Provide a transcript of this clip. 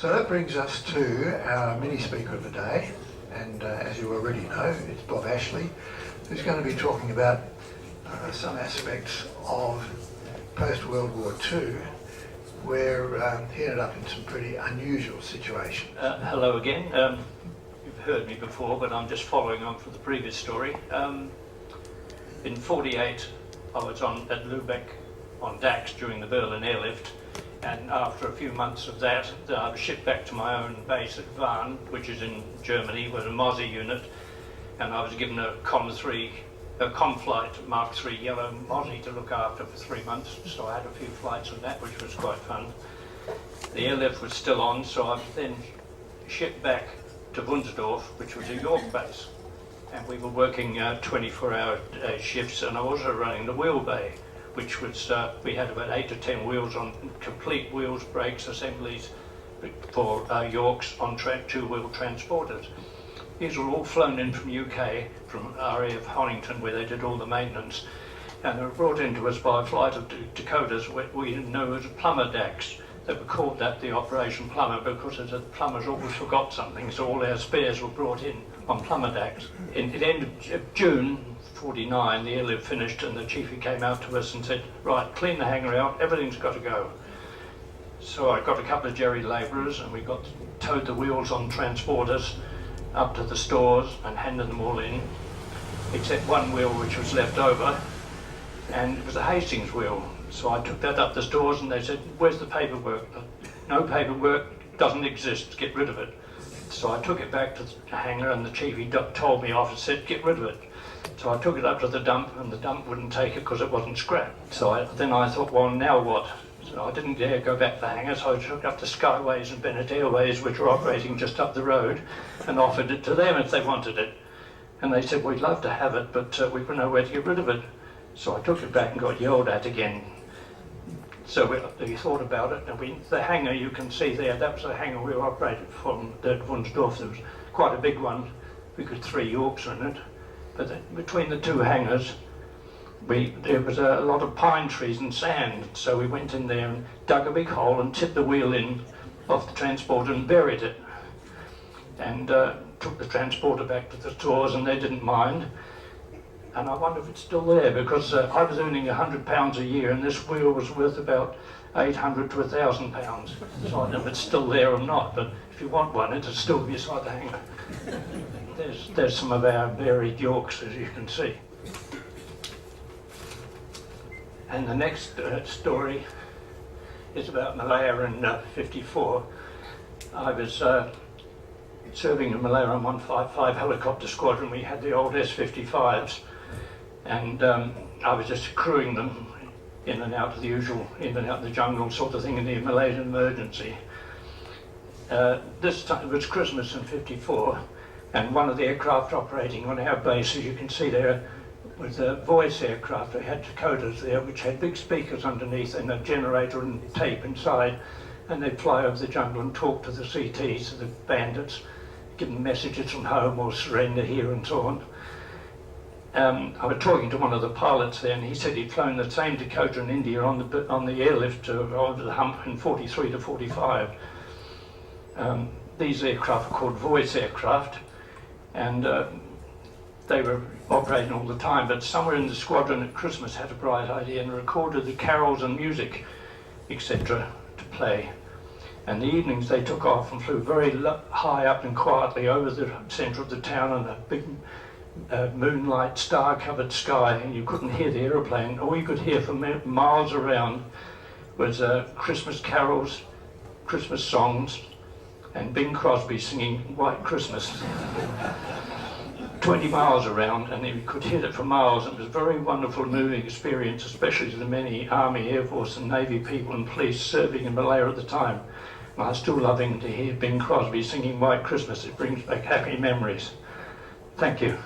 So that brings us to our mini speaker of the day, and as you already know, it's Bob Ashley, who's going to be talking about some aspects of post-World War II, where he ended up in some pretty unusual situations. Hello again. You've heard me before, but I'm just following on from the previous story. In '48, I was at Lübeck on Dax during the Berlin airlift, and after a few months of that, I was shipped back to my own base at Warn, which is in Germany, with a Mozzie unit, and I was given a Comflight Mark III yellow Mozzie to look after for 3 months, so I had a few flights on that, which was quite fun. The airlift was still on, so I was then shipped back to Wunsdorf, which was a York base, and we were working 24-hour shifts, and I was also running the wheel bay, which was, we had about 8 to 10 wheels on, complete wheels, brakes, assemblies for Yorks on two-wheel transporters. These were all flown in from UK, from RAF Honington, where they did all the maintenance, and they were brought into us by a flight of Dakotas, we didn't know as a plumber Dax. They were called that, the Operation Plumber, because the plumbers always forgot something, so all our spares were brought in on plumber Dax. In the end of June '49, the airlift finished, and the chiefie came out to us and said, right, clean the hangar out, everything's got to go. So I got a couple of jerry labourers, and we towed the wheels on transporters up to the stores and handed them all in, except one wheel which was left over, and it was a Hastings wheel. So I took that up the stores, and they said, where's the paperwork? No paperwork, doesn't exist, get rid of it. So I took it back to the hangar, and the chiefie told me off and said, get rid of it. So I took it up to the dump, and the dump wouldn't take it because it wasn't scrap. So then I thought, well, now what? So I didn't dare go back to the hangar, so I took it up to Skyways and Bennett Airways, which were operating just up the road, and offered it to them if they wanted it. And they said, we'd love to have it, but we don't know where to get rid of it. So I took it back and got yelled at again. So we thought about it, and the hangar you can see there, that was the hangar we operated from at Wunsdorf. There was quite a big one. We could 3 Yorks in it. But between the two hangars, there was a lot of pine trees and sand. So we went in there and dug a big hole and tipped the wheel in off the transporter and buried it. And took the transporter back to the stores, and they didn't mind. And I wonder if it's still there, because I was earning £100 a year, and this wheel was worth about £800 to £1,000. So I don't know if it's still there or not, but if you want one, it'll still be beside the hangar. There's some of our buried Yorks, as you can see. And the next story is about Malaya in '54. I was serving in Malaya on 155 helicopter squadron. We had the old S-55s, and I was just crewing them in and out of the usual, in and out of the jungle sort of thing in the Malaysian emergency. This time it was Christmas in '54, and one of the aircraft operating on our base, as you can see there, was a voice aircraft. They had Dakotas there, which had big speakers underneath and a generator and tape inside, and they'd fly over the jungle and talk to the CTs, the bandits, give them messages from home or surrender here and so on. I was talking to one of the pilots there, and he said he'd flown the same Dakota in India on the airlift over the hump in '43 to '45. These aircraft are called voice aircraft, and they were operating all the time, but somewhere in the squadron at Christmas had a bright idea and recorded the carols and music, etc., to play. And the evenings they took off and flew very high up and quietly over the centre of the town on a big moonlight, star-covered sky, and you couldn't hear the aeroplane. All you could hear for miles around was Christmas carols, Christmas songs, and Bing Crosby singing White Christmas. 20 miles around, and you could hear it for miles. It was a very wonderful, moving experience, especially to the many Army, Air Force and Navy people and police serving in Malaya at the time. And I'm still loving to hear Bing Crosby singing White Christmas. It brings back happy memories. Thank you.